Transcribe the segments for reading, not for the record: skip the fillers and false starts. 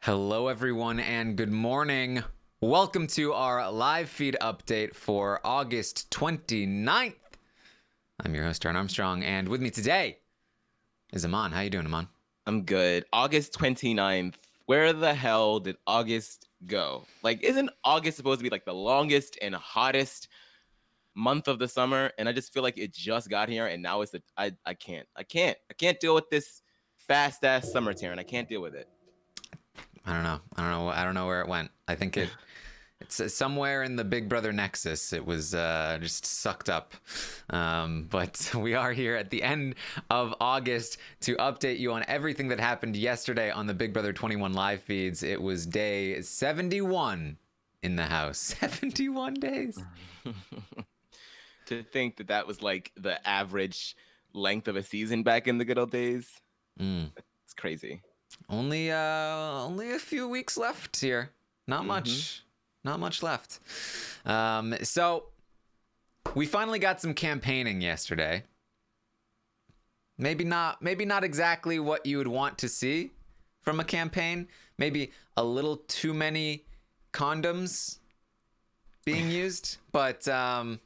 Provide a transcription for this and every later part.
Hello, everyone, and good morning. Welcome to our live feed update for August 29th. I'm your host, Taran Armstrong, and with me today is Aman. How you doing, Aman? I'm good. August 29th. Where the hell did August go? Like, isn't August supposed to be like the longest and hottest month of the summer? And I just feel like it just got here and now it's I can't deal with this fast ass summer, Taryn. I can't deal with it. I don't know where it went. I think it's somewhere in the Big Brother nexus. It was just sucked up. But we are here at the end of August to update you on everything that happened yesterday on the Big Brother 21 live feeds. It was day 71 in the house. 71 days. To think that that was like the average length of a season back in the good old days. It's crazy. Only a few weeks left here. Not much. Not much left. So we finally got some campaigning yesterday. Maybe not exactly what you would want to see from a campaign. Maybe a little too many condoms being used, but I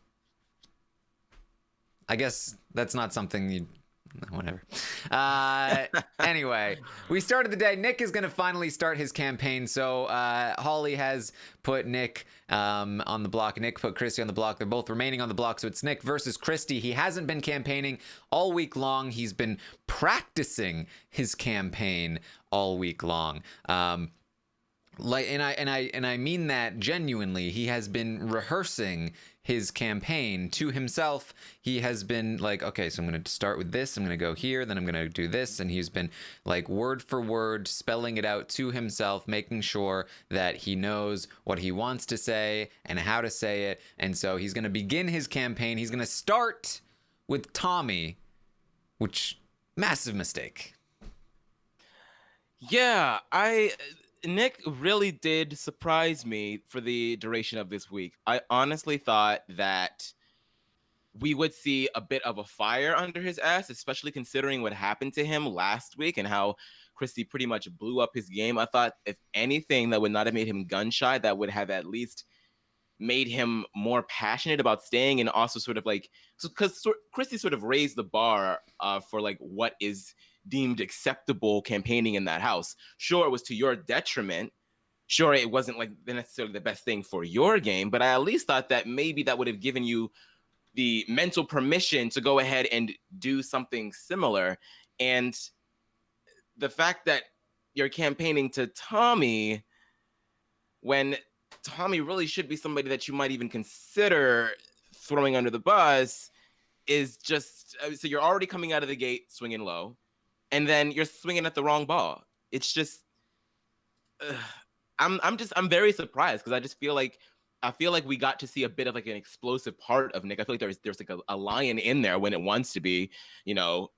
guess that's not something you whatever. Anyway, we started the day. Nick is going to finally start his campaign. So Holly has put Nick on the block. Nick put Christie on the block. They're both remaining on the block. So it's Nick versus Christie. He hasn't been campaigning all week long. He's been practicing his campaign all week long. And I mean that genuinely. He has been rehearsing his campaign to himself. He has been like, okay, so I'm going to start with this. I'm going to go here. Then I'm going to do this. And he's been like word for word spelling it out to himself, making sure that he knows what he wants to say and how to say it. And so he's going to begin his campaign. He's going to start with Tommy, which massive mistake. Yeah, Nick really did surprise me for the duration of this week. I honestly thought that we would see a bit of a fire under his ass, especially considering what happened to him last week and how Christie pretty much blew up his game. I thought, if anything, that would not have made him gun shy. That would have at least made him more passionate about staying, and also sort of like, because Christie sort of raised the bar for like what is deemed acceptable campaigning in that house. Sure, it was to your detriment. Sure, it wasn't like necessarily the best thing for your game, but I at least thought that maybe that would have given you the mental permission to go ahead and do something similar. And the fact that you're campaigning to Tommy when Tommy really should be somebody that you might even consider throwing under the bus is just, so you're already coming out of the gate swinging low, and then you're swinging at the wrong ball. It's just, I'm very surprised, because I feel like we got to see a bit of like an explosive part of Nick. I feel like there's like a lion in there when it wants to be,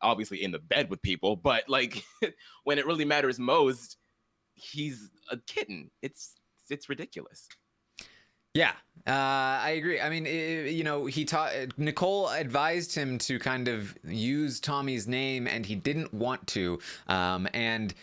obviously in the bed with people, but like when it really matters most, he's a kitten. It's ridiculous. Yeah, I agree. I mean, Nicole advised him to kind of use Tommy's name, and he didn't want to, and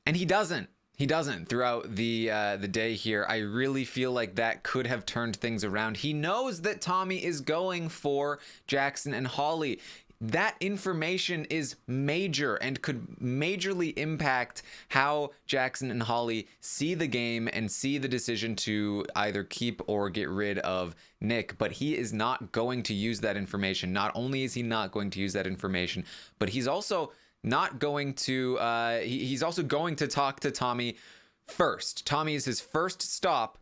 he doesn't. He doesn't throughout the day here. I really feel like that could have turned things around. He knows that Tommy is going for Jackson and Holly. That information is major and could majorly impact how Jackson and Holly see the game and see the decision to either keep or get rid of Nick. But he is not going to use that information. Not only is he not going to use that information, but he's also not going to he's also going to talk to Tommy first. Tommy is his first stop,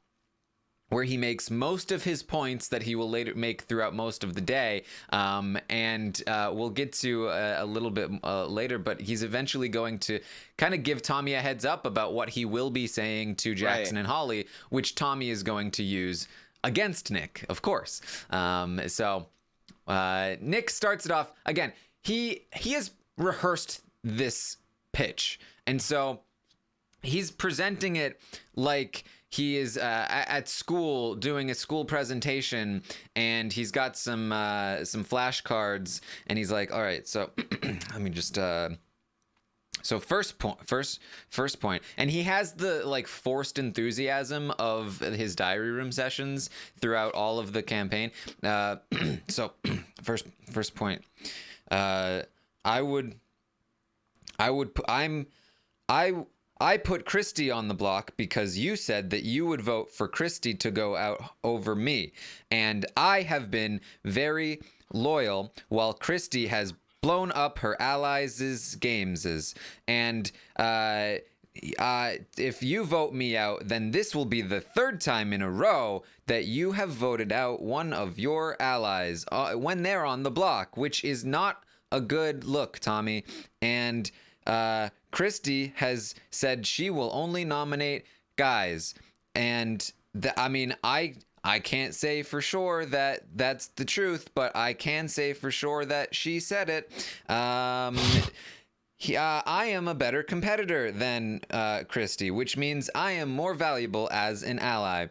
where he makes most of his points that he will later make throughout most of the day. And we'll get to a little bit later, but he's eventually going to kind of give Tommy a heads up about what he will be saying to Jackson and Holly, which Tommy is going to use against Nick, of course. So Nick starts it off. Again, he has rehearsed this pitch, and so he's presenting it like he is at school doing a school presentation, and he's got some flashcards, and he's like, all right, so let me just So first point, and he has the like forced enthusiasm of his diary room sessions throughout all of the campaign. So first point, I would I put Christie on the block because you said that you would vote for Christie to go out over me, and I have been very loyal while Christie has blown up her allies' games. And if you vote me out, then this will be the third time in a row that you have voted out one of your allies when they're on the block, which is not a good look, Tommy. And Christie has said she will only nominate guys. And I can't say for sure that that's the truth, but I can say for sure that she said it. I am a better competitor than Christie, which means I am more valuable as an ally.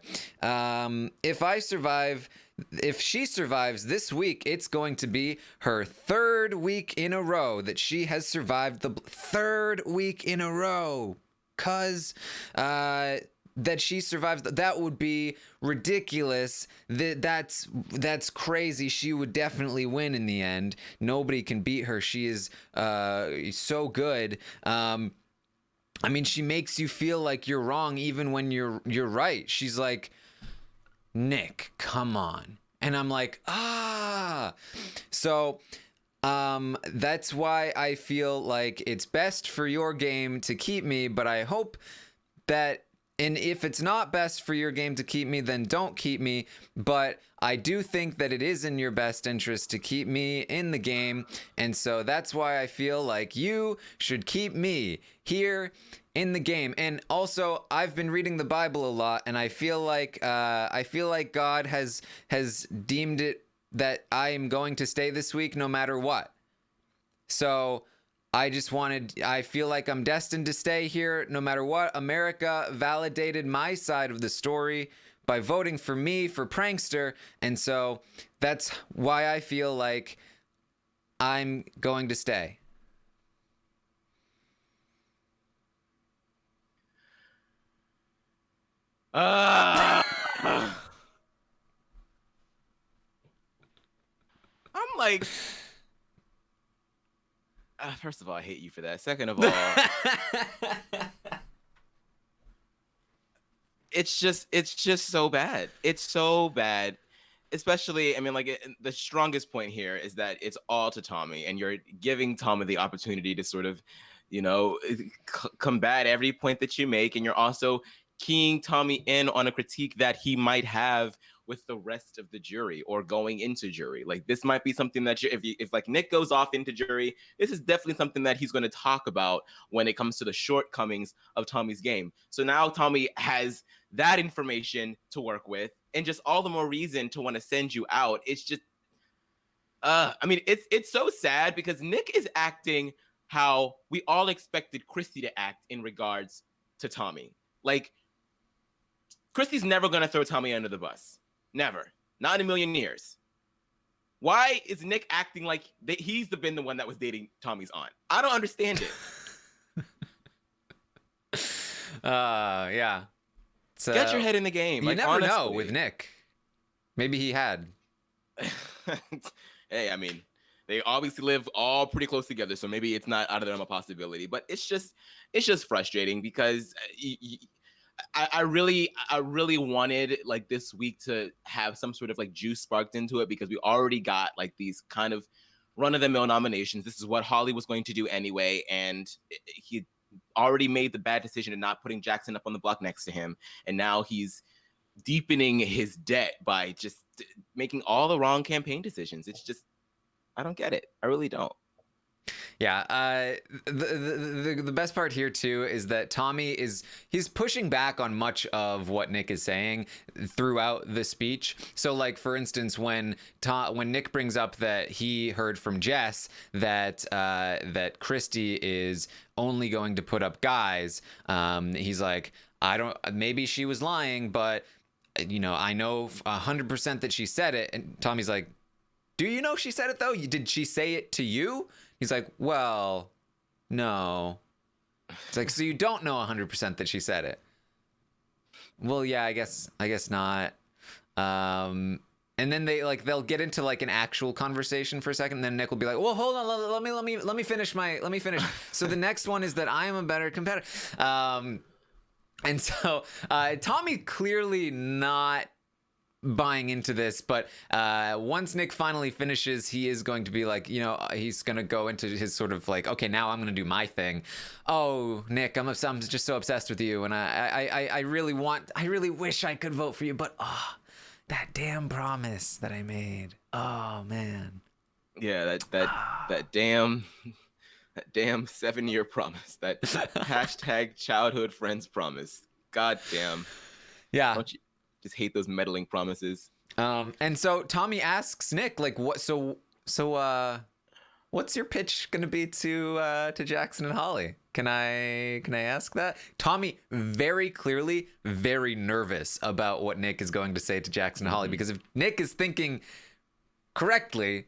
If she survives this week, it's going to be her third week in a row that she has survived. The third week in a row. That she survives, that would be ridiculous. That's crazy. She would definitely win in the end. Nobody can beat her. She is so good. She makes you feel like you're wrong even when you're right. She's like, Nick, come on. And I'm like, So that's why I feel like it's best for your game to keep me, but I hope that, and if it's not best for your game to keep me, then don't keep me. But I do think that it is in your best interest to keep me in the game. And so that's why I feel like you should keep me here in the game. And also, I've been reading the Bible a lot, and I feel like God has deemed it that I am going to stay this week no matter what. So I feel like I'm destined to stay here no matter what. America validated my side of the story by voting for me for prankster. And so that's why I feel like I'm going to stay. I'm like, first of all, I hate you for that. Second of all, it's just so bad. It's so bad. Especially, the strongest point here is that it's all to Tommy, and you're giving Tommy the opportunity to sort of, combat every point that you make, and you're also keying Tommy in on a critique that he might have with the rest of the jury or going into jury. Like, this might be something that if Nick goes off into jury, this is definitely something that he's going to talk about when it comes to the shortcomings of Tommy's game. So now Tommy has that information to work with, and just all the more reason to want to send you out. It's just, it's so sad because Nick is acting how we all expected Christie to act in regards to Tommy. Like, Christie's never going to throw Tommy under the bus. Never. Not in a million years. Why is Nick acting like he's been the one that was dating Tommy's aunt? I don't understand it. Yeah. So, get your head in the game. You never know with Nick. Maybe he had. Hey, they obviously live all pretty close together, so maybe it's not out of them a possibility. But it's just frustrating because I really wanted like this week to have some sort of like juice sparked into it, because we already got like these kind of run-of-the-mill nominations. This is what Holly was going to do anyway, and he already made the bad decision of not putting Jackson up on the block next to him, and now he's deepening his debt by just making all the wrong campaign decisions. It's just, I don't get it. I really don't. Yeah, the best part here too is that Tommy he's pushing back on much of what Nick is saying throughout the speech. So, like, for instance, when Nick brings up that he heard from Jess that Christie is only going to put up guys, he's like, maybe she was lying, but I know 100% that she said it. And Tommy's like, do you know she said it though? Did she say it to you? He's like, well, no. It's like, so you don't know 100% that she said it. Well, yeah, I guess not. And then they'll get into like an actual conversation for a second. And then Nick will be like, "Well, hold on, let me finish So the next one is that I am a better competitor. And so Tommy clearly not buying into this, but once Nick finally finishes, he is going to be like, he's going to go into his sort of like, okay, now I'm going to do my thing. Oh, Nick, I'm just so obsessed with you, and I really wish I could vote for you, but that damn promise that I made. Oh man. Yeah, that damn 7-year promise. That hashtag childhood friends promise. God damn. Yeah. Don't you just hate those meddling promises? And so Tommy asks Nick, like, what? So what's your pitch gonna be to Jackson and Holly? Can I ask that? Tommy very clearly very nervous about what Nick is going to say to Jackson and Holly, because if Nick is thinking correctly,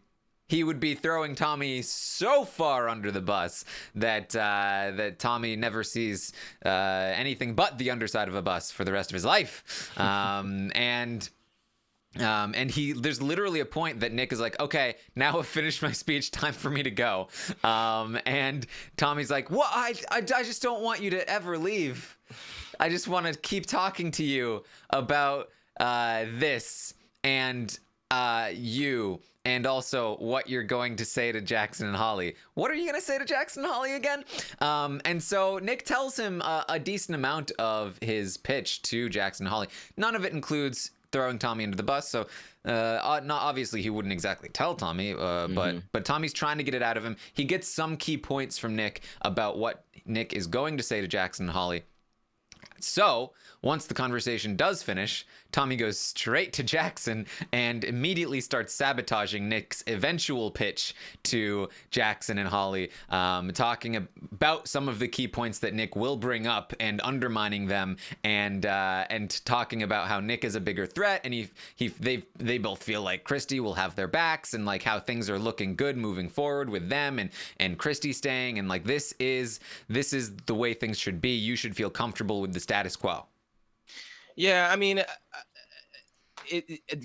he would be throwing Tommy so far under the bus that Tommy never sees anything but the underside of a bus for the rest of his life. And there's literally a point that Nick is like, okay, now I've finished my speech, time for me to go. And Tommy's like, what? I just don't want you to ever leave. I just want to keep talking to you about this and you, and also what you're going to say to Jackson and Holly. What are you going to say to Jackson and Holly again? And so Nick tells him a decent amount of his pitch to Jackson and Holly. None of it includes throwing Tommy into the bus, so not obviously he wouldn't exactly tell Tommy, but Tommy's trying to get it out of him. He gets some key points from Nick about what Nick is going to say to Jackson and Holly. So once the conversation does finish, Tommy goes straight to Jackson and immediately starts sabotaging Nick's eventual pitch to Jackson and Holly, talking about some of the key points that Nick will bring up and undermining them, and talking about how Nick is a bigger threat, and they both feel like Christie will have their backs, and like how things are looking good moving forward with them and Christie staying, and like this is the way things should be. You should feel comfortable with the status quo. Yeah, I mean,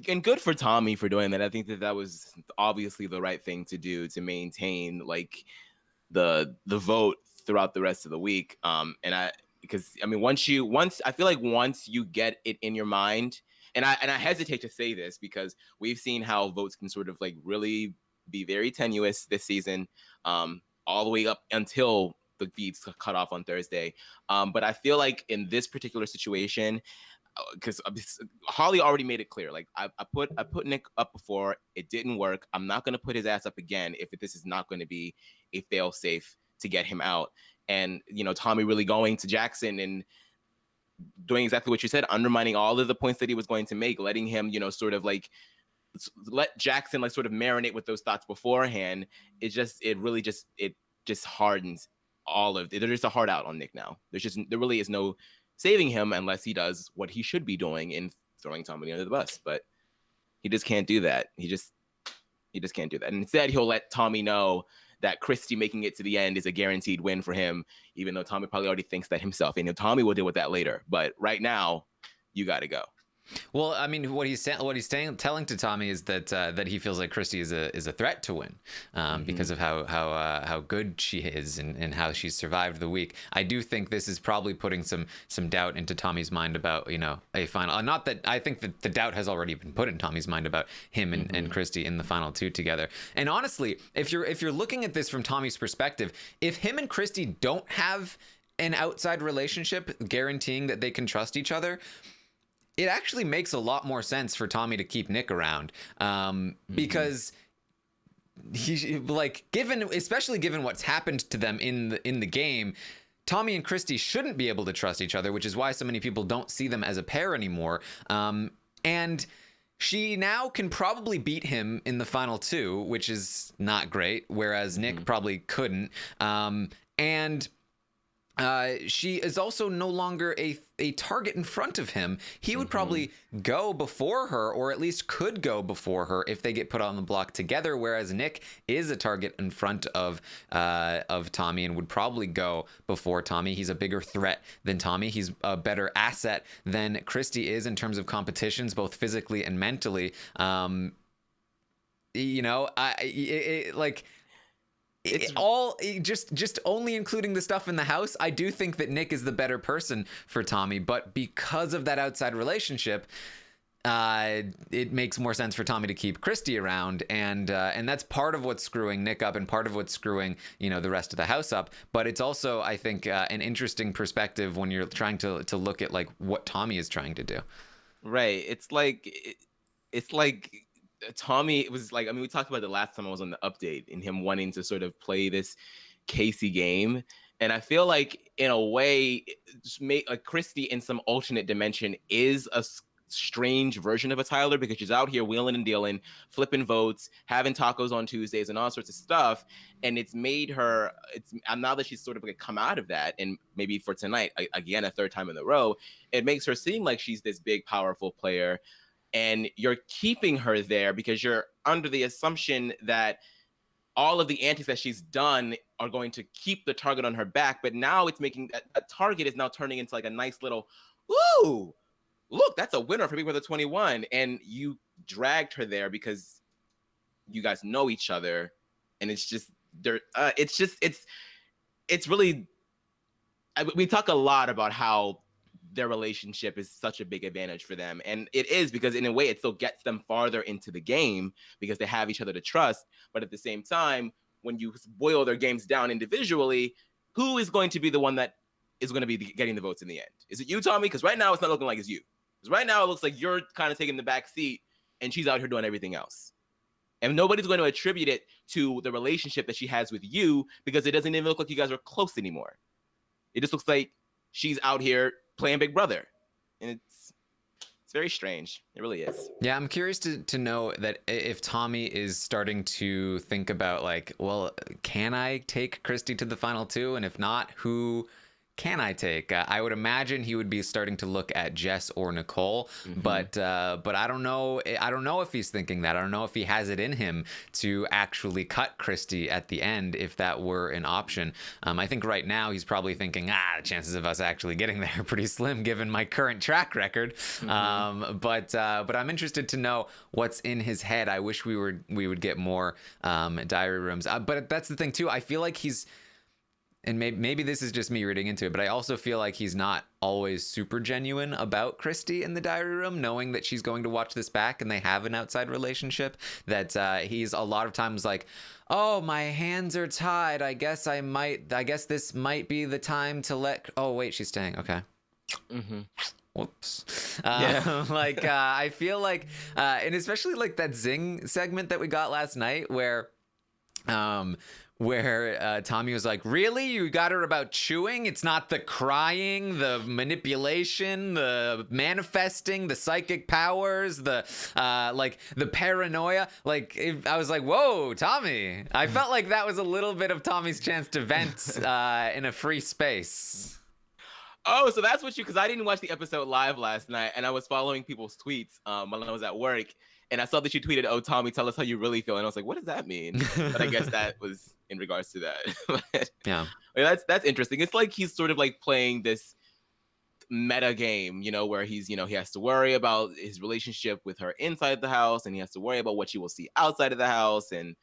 and good for Tommy for doing that. I think that was obviously the right thing to do to maintain like the vote throughout the rest of the week. Because I mean, once I feel like once you get it in your mind, and I hesitate to say this because we've seen how votes can sort of like really be very tenuous this season, all the way up until the feeds cut off on Thursday. But I feel like in this particular situation, because Holly already made it clear, like I put Nick up before, it didn't work. I'm not going to put his ass up again if this is not going to be a fail safe to get him out. And Tommy really going to Jackson and doing exactly what you said, undermining all of the points that he was going to make, letting him sort of like let Jackson like sort of marinate with those thoughts beforehand. It really just hardens all of it. There's just a hard out on Nick now. There really is no saving him unless he does what he should be doing in throwing Tommy under the bus. But he just can't do that. He just can't do that. And instead, he'll let Tommy know that Christie making it to the end is a guaranteed win for him, even though Tommy probably already thinks that himself. And Tommy will deal with that later. But right now, you got to go. Well, I mean, what he's telling to Tommy is that he feels like Christie is a threat to win, because of how good she is and how she's survived the week. I do think this is probably putting some doubt into Tommy's mind about a final. Not that I think that the doubt has already been put in Tommy's mind about him and Christie in the final two together. And honestly, if you're looking at this from Tommy's perspective, if him and Christie don't have an outside relationship guaranteeing that they can trust each other, it actually makes a lot more sense for Tommy to keep Nick around, because he, like, especially given what's happened to them in the game, Tommy and Christie shouldn't be able to trust each other, which is why so many people don't see them as a pair anymore. And she now can probably beat him in the final two, which is not great, whereas Nick probably couldn't. And she is also no longer a target in front of him. He would probably go before her, or at least could go before her if they get put on the block together. Whereas Nick is a target in front of Tommy and would probably go before Tommy. He's a bigger threat than Tommy. He's a better asset than Christie is in terms of competitions, both physically and mentally. Just only including the stuff in the house, I do think that Nick is the better person for Tommy, but because of that outside relationship, it makes more sense for Tommy to keep Christie around, and that's part of what's screwing Nick up and part of what's screwing the rest of the house up. But it's also, I think, an interesting perspective when you're trying to look at like what Tommy is trying to do. Right. It's like Tommy was like, I mean, we talked about the last time I was on the update and him wanting to sort of play this Casey game. And I feel like in a way, Christie in some alternate dimension is a strange version of a Tyler, because she's out here wheeling and dealing, flipping votes, having tacos on Tuesdays and all sorts of stuff. And it's made her, now that she's sort of like come out of that, and maybe for tonight, again, a third time in a row, it makes her seem like she's this big, powerful player. And you're keeping her there because you're under the assumption that all of the antics that she's done are going to keep the target on her back. But now it's making that target is now turning into like a nice little, ooh, look, that's a winner for Big Brother 21. And you dragged her there because you guys know each other. And it's just, it's really, we talk a lot about how their relationship is such a big advantage for them. And it is, because in a way it still gets them farther into the game because they have each other to trust. But at the same time, when you boil their games down individually, who is going to be the one that is going to be getting the votes in the end? Is it you, Tommy? Because right now it's not looking like it's you. Because right now it looks like you're kind of taking the back seat and she's out here doing everything else. And nobody's going to attribute it to the relationship that she has with you, because it doesn't even look like you guys are close anymore. It just looks like she's out here playing Big Brother. And it's very strange. It really is. Yeah, I'm curious to know that if Tommy is starting to think about like, well, can I take Christie to the final two? And if not, who can I take? I would imagine he would be starting to look at Jess or Nicole, but I don't know. I don't know if he's thinking that. I don't know if he has it in him to actually cut Christie at the end, if that were an option. I think right now he's probably thinking, the chances of us actually getting there are pretty slim given my current track record. But I'm interested to know what's in his head. I wish we would get more diary rooms. But that's the thing too. I feel like he's. And maybe this is just me reading into it, but I also feel like he's not always super genuine about Christie in the diary room, knowing that she's going to watch this back and they have an outside relationship. That he's a lot of times like, oh, my hands are tied. I guess this might be the time to let. Oh, wait, she's staying. Okay. Whoops. I feel like, and especially like that Zing segment that we got last night where Tommy was like, really? You got her about chewing? It's not the crying, the manipulation, the manifesting, the psychic powers, the paranoia. I was like, whoa, Tommy. I felt like that was a little bit of Tommy's chance to vent in a free space. Oh, so that's what because I didn't watch the episode live last night, and I was following people's tweets when I was at work. And I saw that you tweeted, "Oh, Tommy, tell us how you really feel." And I was like, "What does that mean?" But I guess that was in regards to that. Yeah, that's interesting. It's like he's sort of like playing this meta game, where he's, he has to worry about his relationship with her inside the house, and he has to worry about what she will see outside of the house, and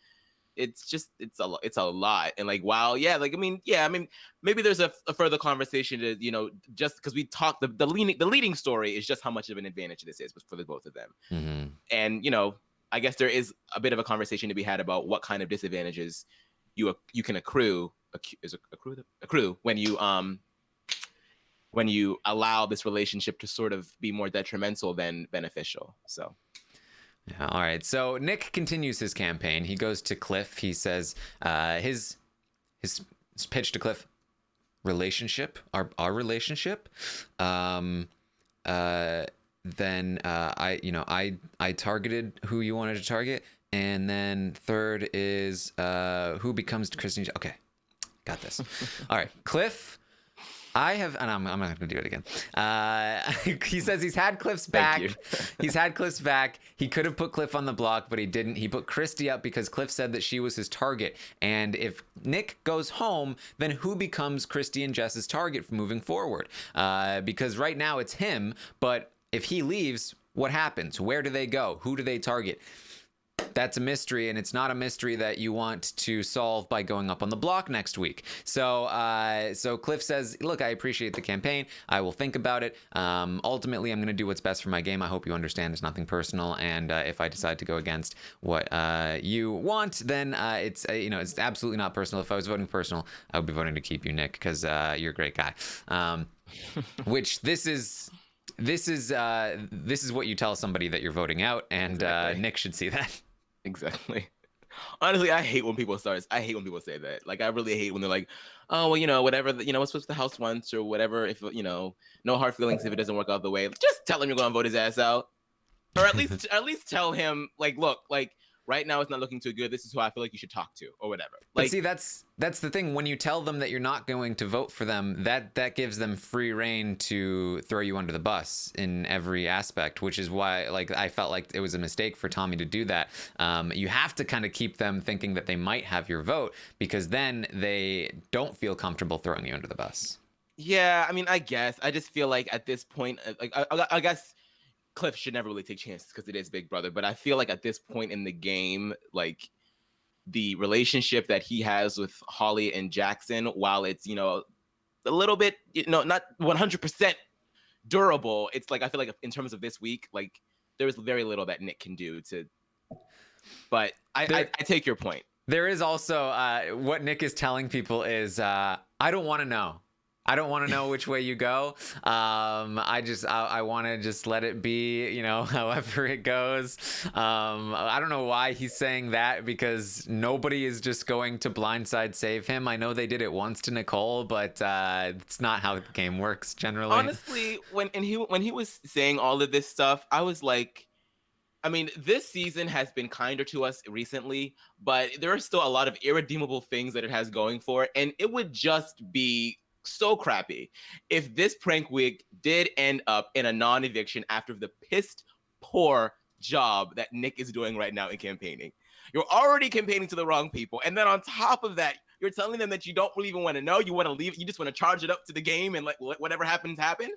it's a lot. And like, wow, yeah, like maybe there's a further conversation to just because we talked the leading story is just how much of an advantage this is for the both of them. And I guess there is a bit of a conversation to be had about what kind of disadvantages you can accrue when you allow this relationship to sort of be more detrimental than beneficial. So yeah, all right. So Nick continues his campaign. He goes to Cliff. He says his pitch to Cliff: relationship, our relationship. Then I targeted who you wanted to target, and then third is who becomes Christie. Okay, got this. All right, Cliff and I'm not going to do it again. He says he's had Cliff's Thank back. you. He's had Cliff's back. He could have put Cliff on the block, but he didn't. He put Christie up because Cliff said that she was his target. And if Nick goes home, then who becomes Christie and Jess's target for moving forward? Because right now it's him, but if he leaves, what happens? Where do they go? Who do they target? That's a mystery, and it's not a mystery that you want to solve by going up on the block next week. So Cliff says, look, I appreciate the campaign. I will think about it. Ultimately, I'm going to do what's best for my game. I hope you understand it's nothing personal, and if I decide to go against what you want, then it's absolutely not personal. If I was voting personal, I would be voting to keep you, Nick, because you're a great guy. Which this is what you tell somebody that you're voting out, and exactly. Nick should see that. Exactly. Honestly, I hate when people say that. Like, I really hate when they're like, oh, well, whatever, what's what the house wants or whatever. If, no hard feelings if it doesn't work out the way. Just tell him you're going to vote his ass out. Or at least tell him, like, look, like, right now it's not looking too good. This is who I feel like you should talk to or whatever. Like, but see, that's the thing. When you tell them that you're not going to vote for them, that gives them free reign to throw you under the bus in every aspect, which is why, like, I felt like it was a mistake for Tommy to do that. You have to kind of keep them thinking that they might have your vote, because then they don't feel comfortable throwing you under the bus. Yeah, I mean, I guess. I just feel like at this point, like, I guess Cliff should never really take chances because it is Big Brother. But I feel like at this point in the game, like, the relationship that he has with Holly and Jackson, while it's, a little bit, not 100% durable, it's like, I feel like in terms of this week, like, there's very little that Nick can do to. But I take your point. There is also what Nick is telling people is, I don't want to know. I don't want to know which way you go. I want to just let it be, however it goes. I don't know why he's saying that, because nobody is just going to blindside save him. I know they did it once to Nicole, but it's not how the game works generally. Honestly, when he was saying all of this stuff, I was like, I mean, this season has been kinder to us recently, but there are still a lot of irredeemable things that it has going for it, and it would just be so crappy if this prank week did end up in a non-eviction after the pissed poor job that Nick is doing right now in campaigning. You're already campaigning to the wrong people, and then on top of that, you're telling them that you don't really even want to know. You want to leave. You just want to charge it up to the game and let whatever happens happen.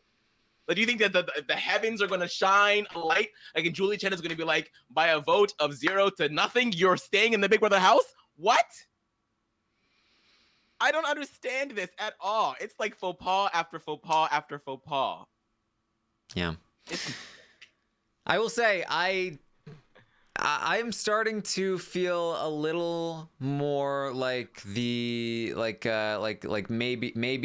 Like, do you think that the heavens are going to shine a light? Like, and Julie Chen is going to be like, by a vote of 0 to nothing, you're staying in the Big Brother house? What? I don't understand this at all. It's like faux pas after faux pas after faux pas. Yeah. I will say, I'm starting to feel a little more like maybe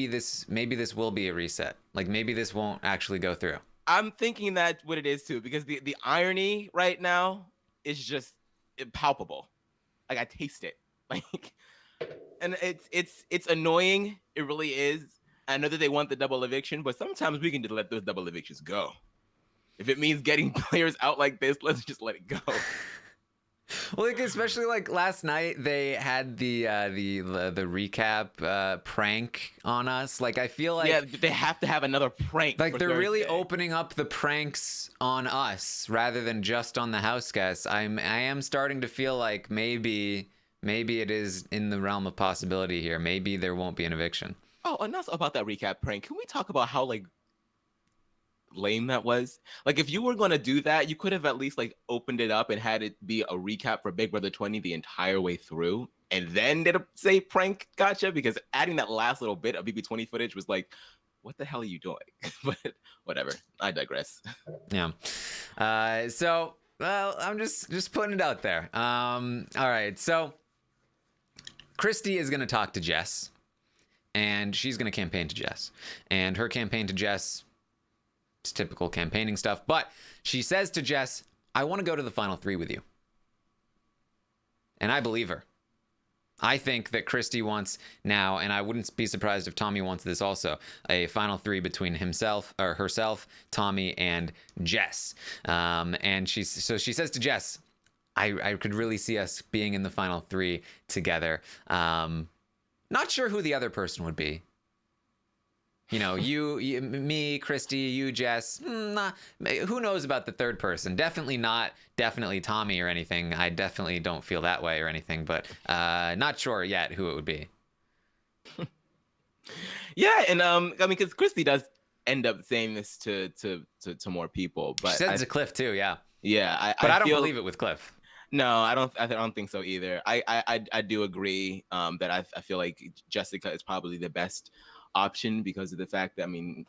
this will be a reset. Like, maybe this won't actually go through. I'm thinking that's what it is too, because the irony right now is just palpable. Like, I taste it. Like, and it's annoying. It really is. I know that they want the double eviction, but sometimes we can just let those double evictions go. If it means getting players out like this, let's just let it go. Well, like, especially like last night, they had the recap prank on us. Like, I feel like they have to have another prank. Like, they're really opening up the pranks on us rather than just on the house guests. I am starting to feel like maybe it is in the realm of possibility here. Maybe there won't be an eviction. Oh, and that's about that recap prank. Can we talk about how, like, lame that was? Like, if you were going to do that, you could have at least, like, opened it up and had it be a recap for Big Brother 20 the entire way through, and then did a say prank gotcha, because adding that last little bit of BB20 footage was like, what the hell are you doing? But whatever, I digress. Yeah. So, well, I'm just putting it out there. All right. So Christie is going to talk to Jess, and she's going to campaign to Jess, and her campaign to Jess, it's typical campaigning stuff, but she says to Jess, I want to go to the final 3 with you. And I believe her. I think that Christie wants now, and I wouldn't be surprised if Tommy wants this also, a final 3 between herself, Tommy, and Jess. And she says to Jess, I could really see us being in the final 3 together. Not sure who the other person would be. me, Christie, you, Jess. Who knows about the third person? Definitely Tommy or anything. I definitely don't feel that way or anything, but not sure yet who it would be. Yeah, and I mean, because Christie does end up saying this to more people, but she said it to Cliff too. Yeah. Yeah, but I don't believe it with Cliff. No, I don't think so either. I do agree that I feel like Jessica is probably the best option because of the fact that, I mean,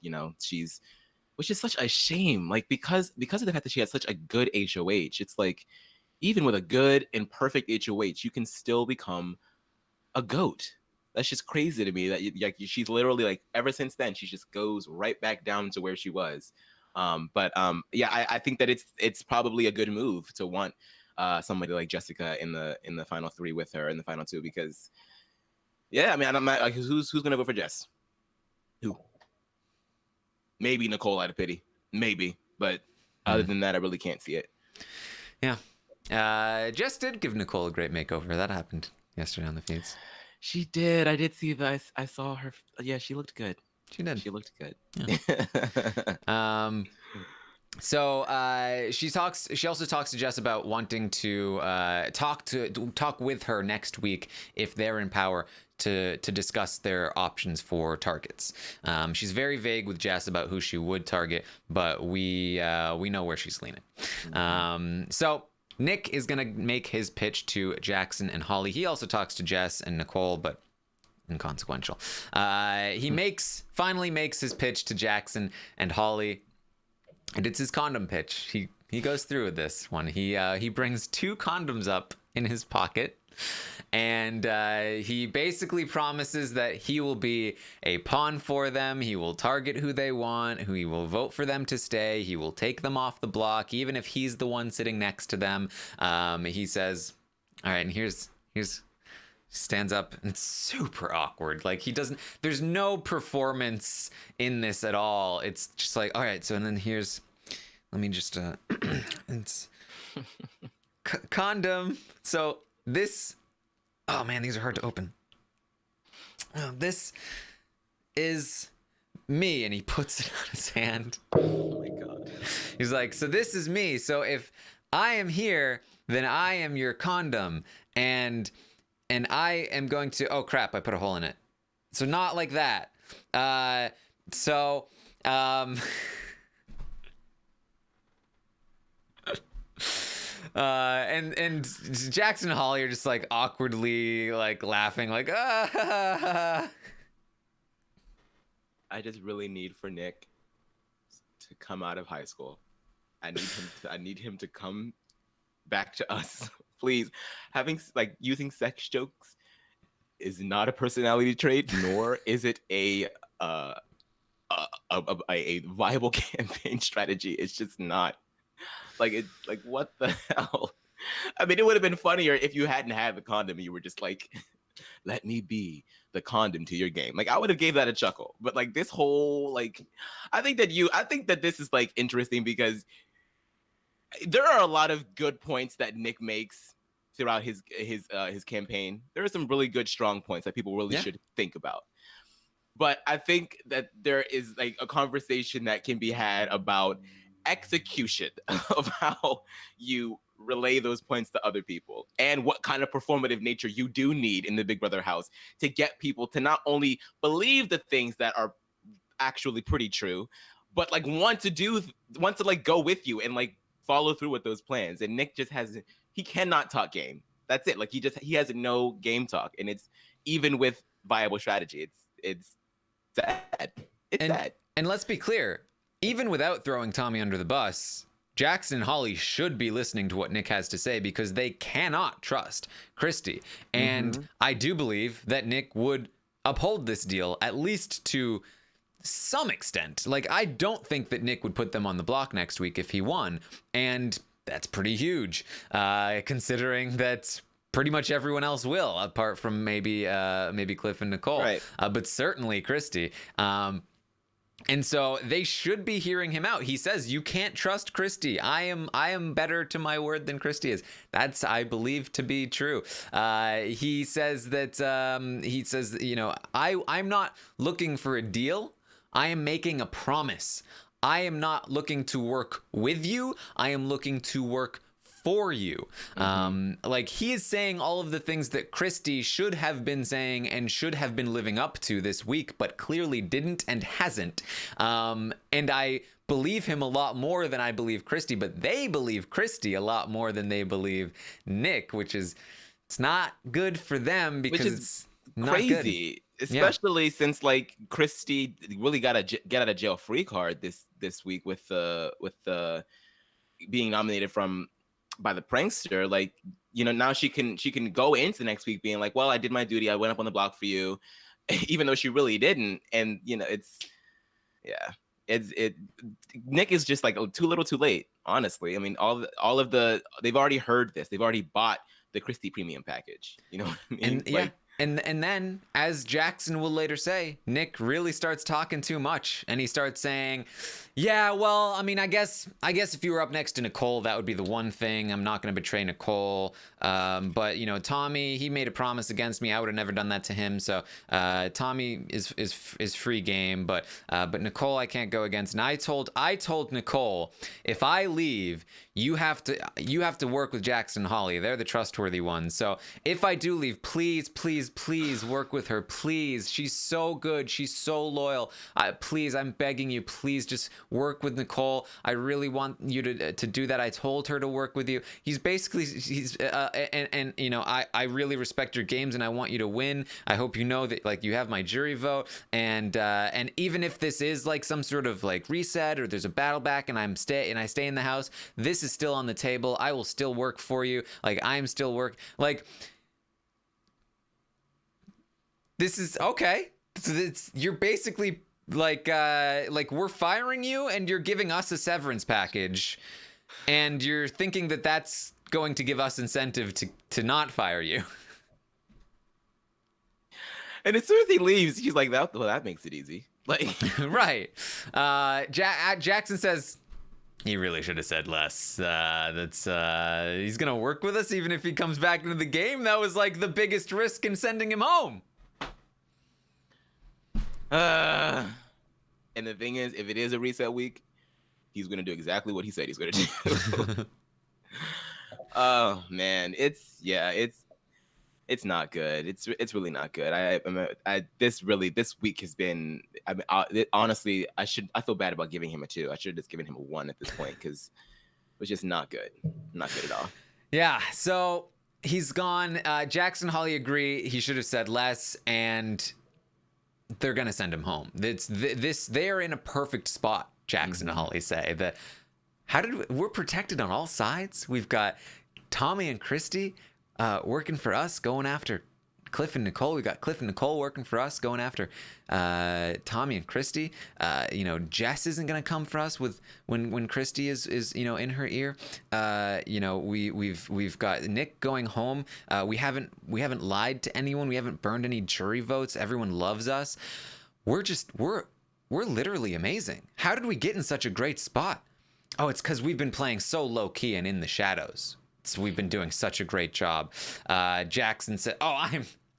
which is such a shame, like because of the fact that she has such a good HOH. It's like, even with a good and perfect HOH, you can still become a goat. That's just crazy to me that she's literally, like, ever since then, she just goes right back down to where she was. Yeah, I think that it's probably a good move to want somebody like Jessica in the final 3 with her in the final 2, because, yeah, I mean, I'm not like, who's gonna vote for Jess? Who? Maybe Nicole, out of pity, maybe, but other than that, I really can't see it. Yeah, Jess did give Nicole a great makeover. That happened yesterday on the feeds. She did. I did see that. I saw her. Yeah, she looked good. She did. She looked good. Yeah. So she also talks to Jess about wanting to talk with her next week if they're in power to discuss their options for targets. She's very vague with Jess about who she would target, but we know where she's leaning. So Nick is going to make his pitch to Jackson and Holly. He also talks to Jess and Nicole, but inconsequential. He finally makes his pitch to Jackson and Holly, and it's his condom pitch. He goes through with this one. He brings 2 condoms up in his pocket, and he basically promises that he will be a pawn for them. He will target who they want, who he will vote for them to stay. He will take them off the block, even if he's the one sitting next to them. He says, all right, and here's stands up, and it's super awkward. Like, there's no performance in this at all. It's just like, all right, so, and then let me just it's condom. So this, oh man, these are hard to open. This is me, and he puts it on his hand. Oh my god. He's like, so this is me. So if I am here, then I am your condom, and I am going to, oh crap, I put a hole in it. So not like that. And Jackson and Holly are just like awkwardly like laughing, like, ah. I just really need for Nick to come out of high school. I need him to come back to us. Please. Using sex jokes is not a personality trait, nor is it a viable campaign strategy. It's just not. Like, what the hell? I mean, it would have been funnier if you hadn't had the condom and you were just like, let me be the condom to your game. Like, I would have gave that a chuckle. But like, this whole, like, I think that this is like interesting because there are a lot of good points that Nick makes throughout his campaign. There are some really good, strong points that people really should think about. But I think that there is like a conversation that can be had about execution of how you relay those points to other people and what kind of performative nature you do need in the Big Brother house to get people to not only believe the things that are actually pretty true, but like want to like go with you and like follow through with those plans. And Nick just he cannot talk game. That's it. Like, he has no game talk, and it's even with viable strategy. It's sad. It's sad. And let's be clear, even without throwing Tommy under the bus, Jackson and Holly should be listening to what Nick has to say because they cannot trust Christie. And I do believe that Nick would uphold this deal, at least to some extent. Like, I don't think that Nick would put them on the block next week if he won. And that's pretty huge, considering that pretty much everyone else will, apart from maybe Cliff and Nicole, right. But certainly Christie. And so they should be hearing him out. He says, you can't trust Christie. I am better to my word than Christie is. That's, I believe, to be true. He says that, I'm not looking for a deal. I am making a promise. I am not looking to work with you. I am looking to work for you. Like, he is saying all of the things that Christie should have been saying and should have been living up to this week, but clearly didn't and hasn't. And I believe him a lot more than I believe Christie, but they believe Christie a lot more than they believe Nick, which is, it's not good for them because it's not crazy. good. Especially since like Christie really got a get out of jail free card this week with the being nominated by the prankster. Like, you know, now she can go into next week being like, well, I did my duty, I went up on the block for you, even though she really didn't. And you know, Nick is just like too little too late, honestly. I mean, all of the they've already heard this, they've already bought the Christie premium package, you know what I mean? And and then, as Jackson will later say, Nick really starts talking too much, and he starts saying, yeah, well, I mean, I guess if you were up next to Nicole, that would be the one thing. I'm not going to betray Nicole. But, you know, Tommy, he made a promise against me. I would have never done that to him. So Tommy is free game. But Nicole, I can't go against. And I told Nicole, if I leave, you have to work with Jackson and Holly. They're the trustworthy ones. So if I do leave, please work with her. Please. She's so good. She's so loyal. Please, I'm begging you, please just work with Nicole. I really want you to do that. I told her to work with you. He's and you know, I really respect your games and I want you to win. I hope you know that, like, you have my jury vote, and even if this is like some sort of like reset or there's a battle back and I stay in the house, this is still on the table. I will still work for you. Like, I'm still like, this is okay. You're basically like we're firing you and you're giving us a severance package, and you're thinking that that's going to give us incentive to not fire you. And as soon as he leaves, he's like, that makes it easy. Like, right. Jackson says he really should have said less. He's gonna work with us even if he comes back into the game. That was like the biggest risk in sending him home. And the thing is, if it is a reset week, he's gonna do exactly what he said he's gonna do. Oh man, it's not good. It's really not good. This week has been. I mean, honestly, I feel bad about giving him a 2. I should have just given him a 1 at this point because it was just not good. Not good at all. Yeah. So he's gone. Jackson and Holly agree he should have said less, and they're gonna send him home. They are in a perfect spot. Jackson and Holly say that. We're protected on all sides. We've got Tommy and Christie working for us, going after Cliff and Nicole. We got Cliff and Nicole working for us, going after Tommy and Christie. You know, Jess isn't gonna come for us when Christie is you know, in her ear. You know, we've got Nick going home. We haven't lied to anyone. We haven't burned any jury votes. Everyone loves us. We're literally amazing. How did we get in such a great spot? Oh, it's because we've been playing so low key and in the shadows. So we've been doing such a great job. Jackson said, "Oh,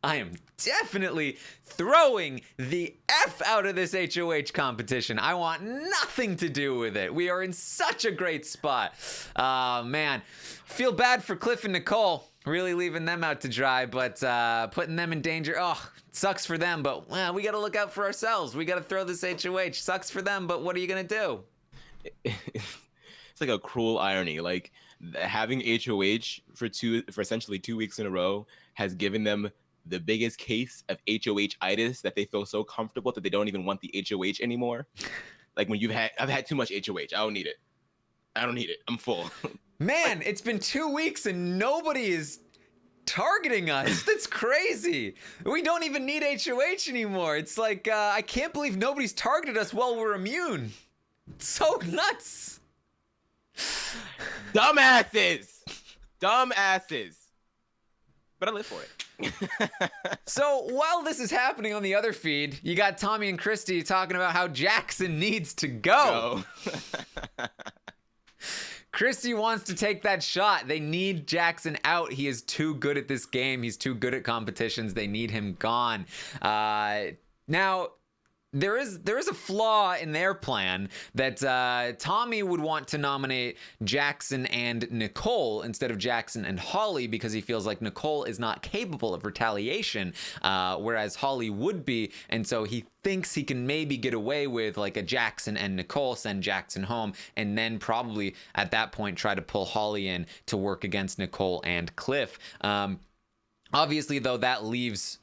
I am definitely throwing the F out of this HOH competition. I want nothing to do with it. We are in such a great spot." Man, feel bad for Cliff and Nicole, really leaving them out to dry, but putting them in danger. Oh, sucks for them, but we got to look out for ourselves. We got to throw this HOH. Sucks for them, but what are you gonna do? It's like a cruel irony. Like, having HOH for essentially 2 weeks in a row has given them the biggest case of HOH-itis that they feel so comfortable that they don't even want the HOH anymore. Like, when I've had too much HOH. I don't need it. I'm full. Man, it's been 2 weeks and nobody is targeting us. That's crazy. We don't even need HOH anymore. It's like, I can't believe nobody's targeted us while we're immune. It's so nuts. Dumbasses. But I live for it. So while this is happening on the other feed, you got Tommy and Christie talking about how Jackson needs to go. Christie wants to take that shot. They need Jackson out. He is too good at this game. He's too good at competitions. They need him gone. Now, there is a flaw in their plan that Tommy would want to nominate Jackson and Nicole instead of Jackson and Holly because he feels like Nicole is not capable of retaliation, whereas Holly would be, and so he thinks he can maybe get away with like a Jackson and Nicole, send Jackson home, and then probably at that point try to pull Holly in to work against Nicole and Cliff. Obviously, though, that leaves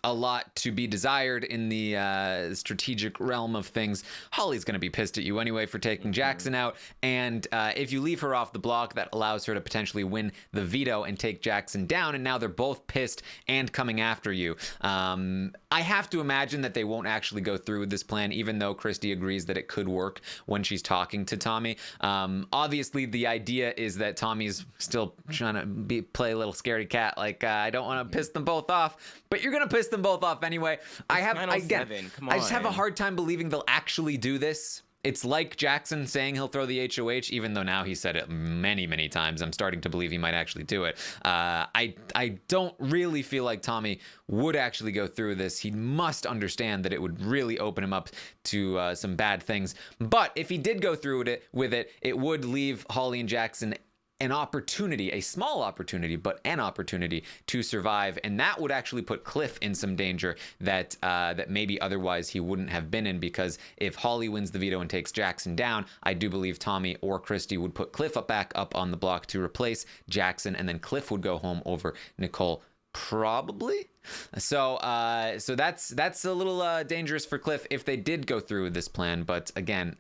a lot to be desired in the strategic realm of things. Holly's going to be pissed at you anyway for taking Jackson out, and if you leave her off the block, that allows her to potentially win the veto and take Jackson down, and now they're both pissed and coming after you. I have to imagine that they won't actually go through with this plan, even though Christie agrees that it could work when she's talking to Tommy. Obviously, the idea is that Tommy's still trying to play a little scaredy cat, like, I don't want to piss them both off, but you're going to piss them both off anyway. I just have a hard time believing they'll actually do this. It's like Jackson saying he'll throw the HOH, even though now he said it many, many times. I'm starting to believe he might actually do it. I don't really feel like Tommy would actually go through this. He must understand that it would really open him up to some bad things. But if he did go through with it, it would leave Holly and Jackson an opportunity, a small opportunity, but an opportunity to survive, and that would actually put Cliff in some danger that maybe otherwise he wouldn't have been in, because if Holly wins the veto and takes Jackson down, I do believe Tommy or Christie would put Cliff back up on the block to replace Jackson, and then Cliff would go home over Nicole. Probably. So that's a little dangerous for Cliff if they did go through with this plan, but again,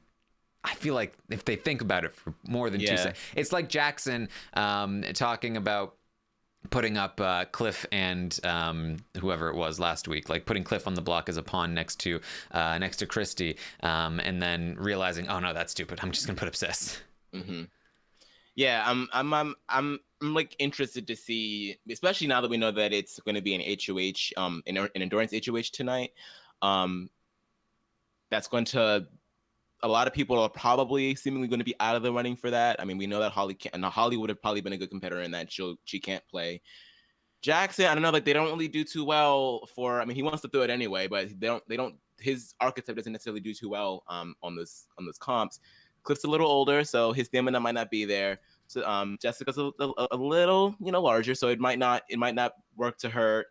I feel like if they think about it for more than 2 seconds, it's like Jackson talking about putting up Cliff and whoever it was last week, like putting Cliff on the block as a pawn next to Christie, and then realizing, oh no, that's stupid. I'm just gonna put up Sis. Mm-hmm. Yeah, I'm like interested to see, especially now that we know that it's going to be an HOH, an endurance HOH tonight. That's going to. A lot of people are probably seemingly going to be out of the running for that. I mean, we know that Holly would have probably been a good competitor in that. She can't play. Jackson, I don't know, like they don't really do too well for. I mean, he wants to throw it anyway, but they don't. His archetype doesn't necessarily do too well on those comps. Cliff's a little older, so his stamina might not be there. So Jessica's a little larger, so it might not work to her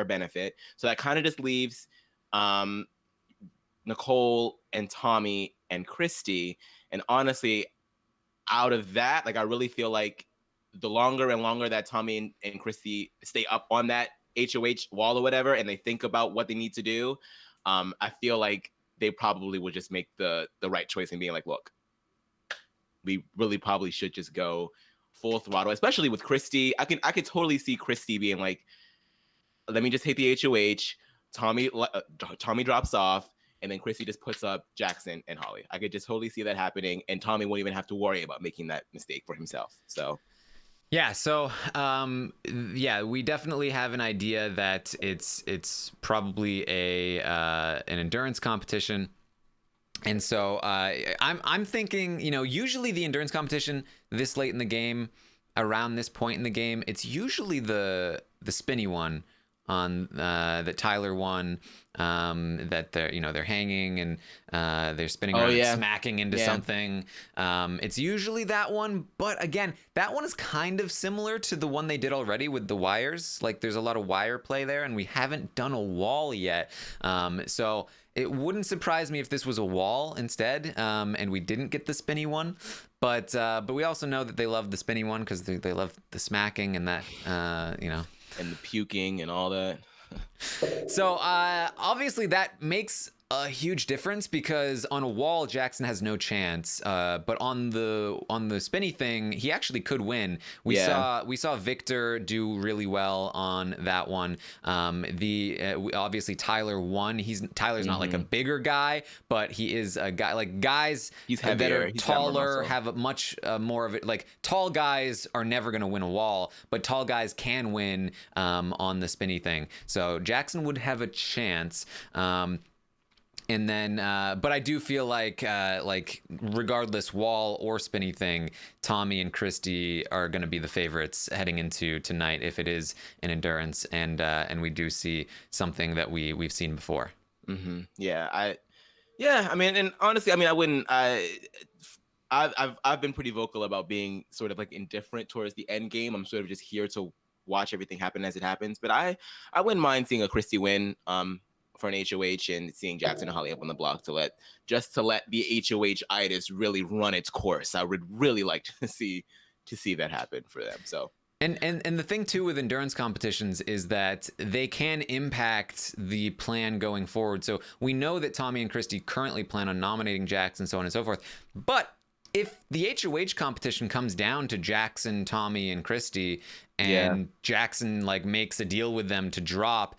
benefit. So that kind of just leaves Nicole and Tommy and Christie. And honestly, out of that, like I really feel like the longer and longer that Tommy and Christie stay up on that HOH wall or whatever, and they think about what they need to do, I feel like they probably would just make the right choice and being like, look, we really probably should just go full throttle, especially with Christie. I could totally see Christie being like, let me just hit the HOH. Tommy drops off, and then Christie just puts up Jackson and Holly. I could just totally see that happening, and Tommy won't even have to worry about making that mistake for himself. So, yeah. So, we definitely have an idea that it's probably an endurance competition, and so I'm thinking, usually the endurance competition this late in the game, around this point in the game, it's usually the spinny one on that Tyler won, that they're hanging and they're spinning around and smacking into something. It's usually that one, but again, that one is kind of similar to the one they did already with the wires. Like there's a lot of wire play there, and we haven't done a wall yet. So it wouldn't surprise me if this was a wall instead, and we didn't get the spinny one. But we also know that they love the spinny one because they love the smacking and that and the puking and all that. So obviously that makes a huge difference, because on a wall Jackson has no chance, but on the spinny thing he actually could win. We saw Victor do really well on that one. Obviously Tyler won. Tyler's not like a bigger guy, but he is a guy, like guys that are taller have a much more of it. Like tall guys are never going to win a wall, but tall guys can win on the spinny thing. So Jackson would have a chance. And then, but I do feel like regardless, wall or spinny thing, Tommy and Christie are going to be the favorites heading into tonight if it is an endurance, and we do see something that we've seen before. Yeah, I mean, and honestly, I mean, I wouldn't. I've been pretty vocal about being sort of like indifferent towards the end game. I'm sort of just here to watch everything happen as it happens. But I wouldn't mind seeing a Christie win for an HOH and seeing Jackson and Holly up on the block to let the HOH itis really run its course. I would really like to see that happen for them. So. And the thing too with endurance competitions is that they can impact the plan going forward. So we know that Tommy and Christie currently plan on nominating Jackson, so on and so forth. But if the HOH competition comes down to Jackson, Tommy, and Christie, and Jackson like makes a deal with them to drop,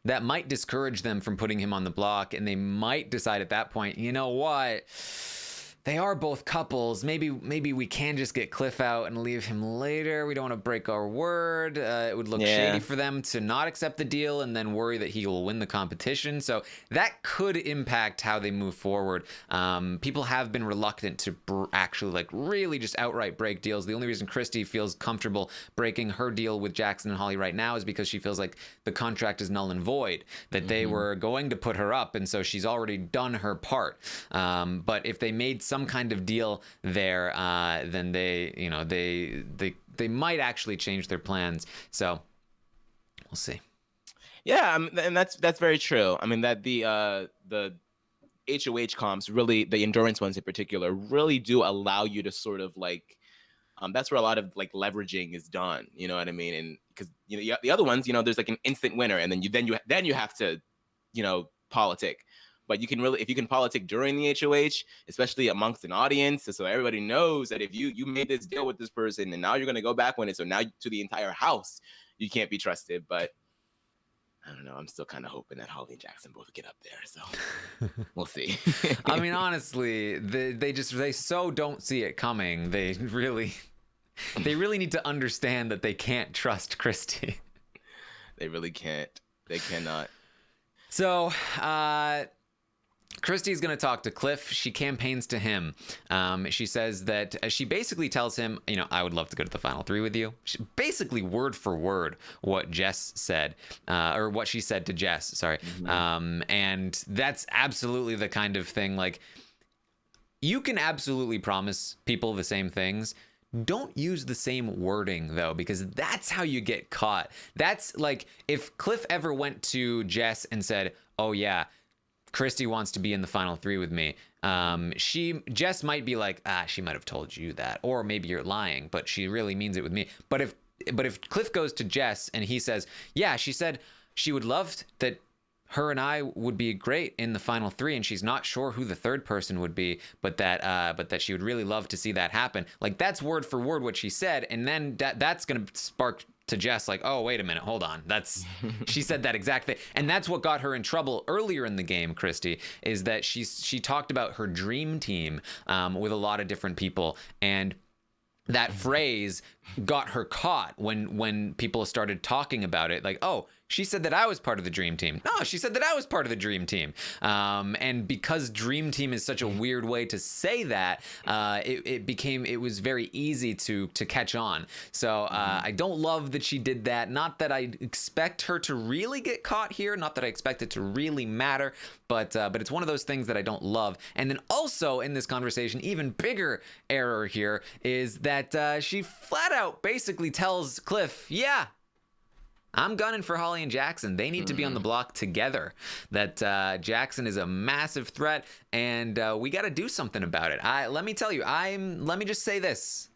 that might discourage them from putting him on the block, and they might decide at that point, you know what? They are both couples. Maybe we can just get Cliff out and leave him later. We don't want to break our word. It would look shady for them to not accept the deal and then worry that he will win the competition. So that could impact how they move forward. People have been reluctant to actually like really just outright break deals. The only reason Christie feels comfortable breaking her deal with Jackson and Holly right now is because she feels like the contract is null and void, that they were going to put her up, and so she's already done her part. But if they made some kind of deal there, then they might actually change their plans. So we'll see. Yeah, and that's very true. I mean, that the HOH comps, really the endurance ones in particular, really do allow you to sort of like, that's where a lot of like leveraging is done. You know what I mean? And because the other ones, there's like an instant winner, and then you have to, politic. But you can really, if you can politic during the HOH, especially amongst an audience, so everybody knows that if you made this deal with this person and now you're going to go back on it, so now to the entire house, you can't be trusted. But I don't know. I'm still kind of hoping that Holly and Jackson both get up there. So we'll see. I mean, honestly, they so don't see it coming. They really need to understand that they can't trust Christie. They really can't. They cannot. So, Christie's going to talk to Cliff. She campaigns to him. She says that she basically tells him, I would love to go to the final three with you. Basically word for word what Jess said, or what she said to Jess, sorry. And that's absolutely the kind of thing, like, you can absolutely promise people the same things. Don't use the same wording, though, because that's how you get caught. That's like if Cliff ever went to Jess and said, oh, yeah, Christie wants to be in the final three with me. Jess might be like, she might have told you that, or maybe you're lying, but she really means it with me. But if Cliff goes to Jess and he says, yeah, she said she would love that her and I would be great in the final three, and she's not sure who the third person would be, but that she would really love to see that happen. Like, that's word for word what she said, and then that's gonna spark to Jess like, oh, wait a minute, hold on, she said that exact thing. And that's what got her in trouble earlier in the game, Christie, is that she talked about her dream team with a lot of different people, and that phrase got her caught when people started talking about it, like, oh, she said that I was part of the dream team. No, she said that I was part of the dream team. And because dream team is such a weird way to say that, it was very easy to catch on. So I don't love that she did that. Not that I expect her to really get caught here. Not that I expect it to really matter. But it's one of those things that I don't love. And then also in this conversation, even bigger error here is that she flat out basically tells Cliff, yeah, I'm gunning for Holly and Jackson. They need to be on the block together. That Jackson is a massive threat, and we got to do something about it. Let me tell you, let me just say this.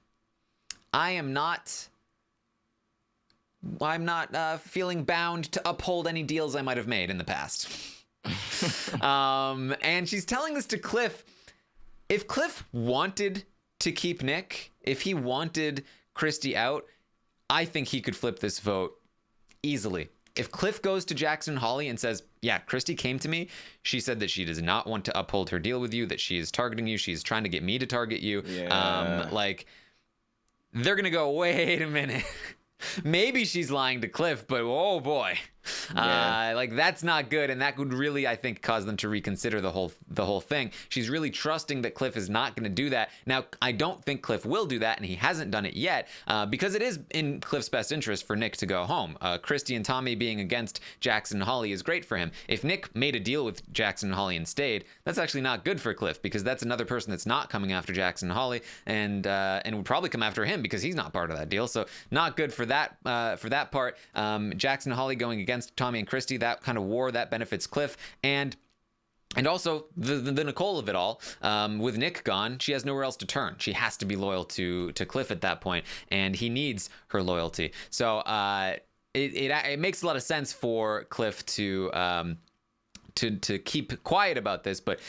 I'm not feeling bound to uphold any deals I might have made in the past. And she's telling this to Cliff. If Cliff wanted to keep Nick, if he wanted Christie out, I think he could flip this vote easily. If Cliff goes to Jackson and Holly and says, yeah, Christie came to me, she said that she does not want to uphold her deal with you, that she is targeting you, she's trying to get me to target you. Like, they're gonna go, wait a minute. Maybe she's lying to Cliff, but oh boy, Yeah. Like that's not good, and that would really, I think, cause them to reconsider the whole thing. She's really trusting that Cliff is not going to do that. Now, I don't think Cliff will do that, and he hasn't done it yet, because it is in Cliff's best interest for Nick to go home. Christie and Tommy being against Jackson and Holly is great for him. If Nick made a deal with Jackson and Holly and stayed, that's actually not good for Cliff, because that's another person that's not coming after Jackson and Holly, and would probably come after him because he's not part of that deal. So not good for that part. Jackson and Holly going against Tommy and Christie, that kind of war that benefits Cliff, and also the Nicole of it all. With Nick gone, she has nowhere else to turn. She has to be loyal to Cliff at that point, and he needs her loyalty. So it makes a lot of sense for Cliff to keep quiet about this, but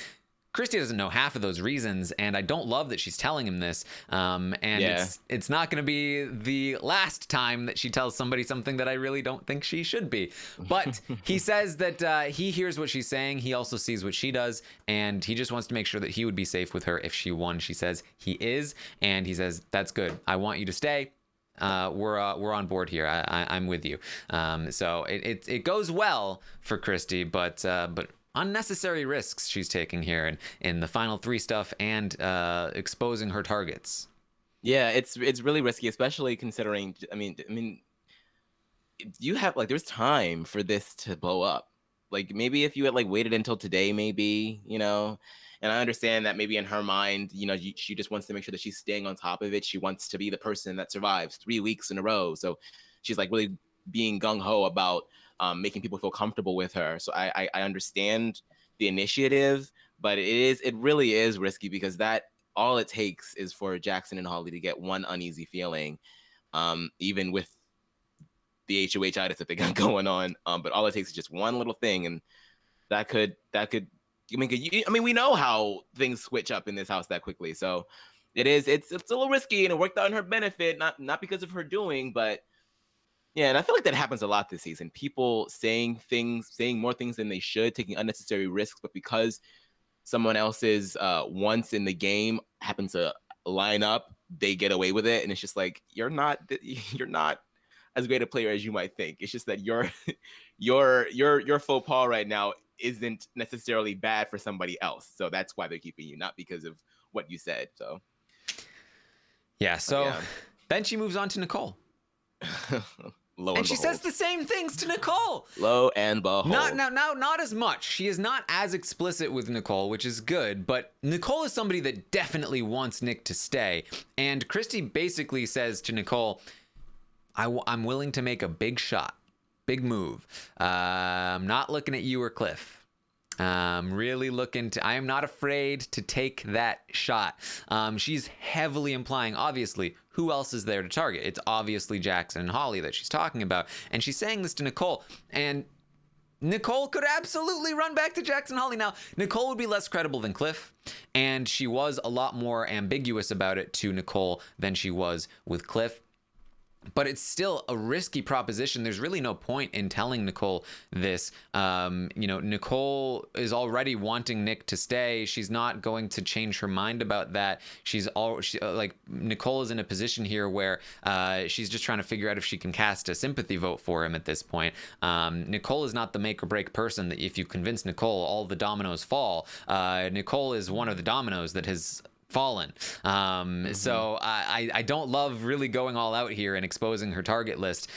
Christie doesn't know half of those reasons, and I don't love that she's telling him this. It's not going to be the last time that she tells somebody something that I really don't think she should be. But he says that he hears what she's saying. He also sees what she does, and he just wants to make sure that he would be safe with her if she won. She says he is, and he says, that's good. I want you to stay. We're on board here. I'm with you. So it goes well for Christie, but unnecessary risks she's taking here in the final three stuff, and exposing her targets. Yeah, it's really risky, especially considering, I mean, you have, like, there's time for this to blow up. Like, maybe if you had, like, waited until today, maybe, you know, and I understand that maybe in her mind, you know, she just wants to make sure that she's staying on top of it. She wants to be the person that survives 3 weeks in a row. So she's, like, really being gung-ho about making people feel comfortable with her. So I understand the initiative, but it really is risky, because that all it takes is for Jackson and Holly to get one uneasy feeling, even with the HOH-itis that they got going on. But all it takes is just one little thing, and that could. I mean, we know how things switch up in this house that quickly. So it's a little risky, and it worked out in her benefit, not because of her doing, but. Yeah, and I feel like that happens a lot this season. People saying more things than they should, taking unnecessary risks, but because someone else's once in the game happens to line up, they get away with it, and it's just like you're not as great a player as you might think. It's just that your faux pas right now isn't necessarily bad for somebody else, so that's why they're keeping you, not because of what you said. So yeah. So then she moves on to Nicole. And she says the same things to Nicole. Lo and behold. Not as much. She is not as explicit with Nicole, which is good. But Nicole is somebody that definitely wants Nick to stay. And Christie basically says to Nicole, I'm willing to make a big shot, big move. I'm not looking at you or Cliff. Really I am not afraid to take that shot. She's heavily implying, obviously, who else is there to target? It's obviously Jackson and Holly that she's talking about. And she's saying this to Nicole. And Nicole could absolutely run back to Jackson and Holly. Now, Nicole would be less credible than Cliff. And she was a lot more ambiguous about it to Nicole than she was with Cliff. But it's still a risky proposition. There's really no point in telling Nicole this. Nicole is already wanting Nick to stay. She's not going to change her mind about that. Nicole is in a position here where she's just trying to figure out if she can cast a sympathy vote for him at this point. Nicole is not the make or break person that if you convince Nicole, all the dominoes fall. Nicole is one of the dominoes that has fallen. So I don't love really going all out here and exposing her target list,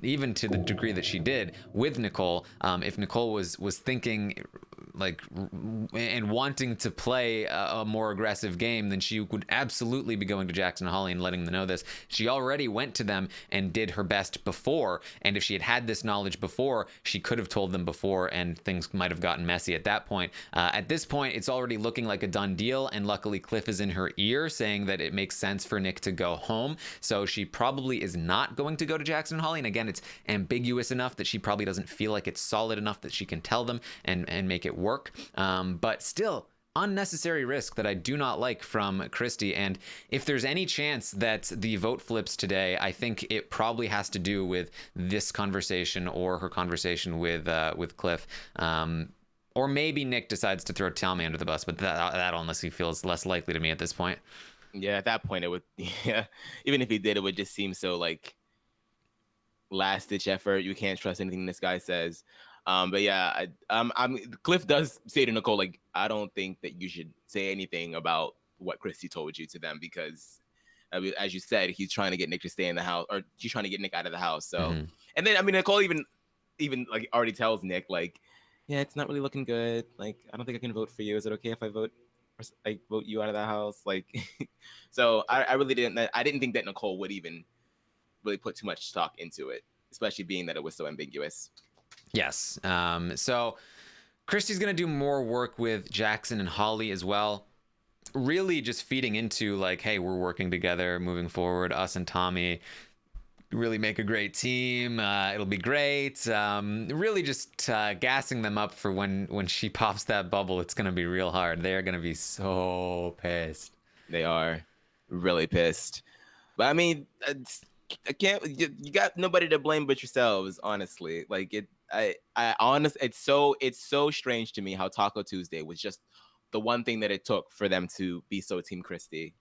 even to the degree that she did with Nicole. If Nicole was thinking and wanting to play a more aggressive game, then she would absolutely be going to Jackson and Holly and letting them know this. She already went to them and did her best before, and if she had this knowledge before, she could have told them before, and things might have gotten messy at that point. At this point, it's already looking like a done deal, and luckily Cliff is in her ear saying that it makes sense for Nick to go home, so she probably is not going to go to Jackson and Holly. And again, it's ambiguous enough that she probably doesn't feel like it's solid enough that she can tell them and make it work. But still, unnecessary risk that I do not like from Christie. And if there's any chance that the vote flips today, I think it probably has to do with this conversation or her conversation with Cliff. Or maybe Nick decides to throw Tommy under the bus, but that honestly feels less likely to me at this point. Yeah, at that point it would. Yeah, even if he did, it would just seem so like last ditch effort. You can't trust anything this guy says. But yeah, Cliff does say to Nicole, like, I don't think that you should say anything about what Christie told you to them because, I mean, as you said, he's trying to get Nick to stay in the house, or he's trying to get Nick out of the house. So, and then I mean, Nicole even like already tells Nick, like, yeah, it's not really looking good. Like, I don't think I can vote for you. Is it okay if I vote? Like, vote you out of the house? Like, so I really didn't. I didn't think that Nicole would even really put too much stock into it, especially being that it was so ambiguous. Yes. So Christie's going to do more work with Jackson and Holly as well. Really just feeding into like, hey, we're working together moving forward. Us and Tommy really make a great team. It'll be great. Really just gassing them up for when she pops that bubble. It's going to be real hard. They are going to be so pissed. They are really pissed. But I mean, I can't. You got nobody to blame but yourselves, honestly. Like it's so strange to me how Taco Tuesday was just the one thing that it took for them to be so Team Christie.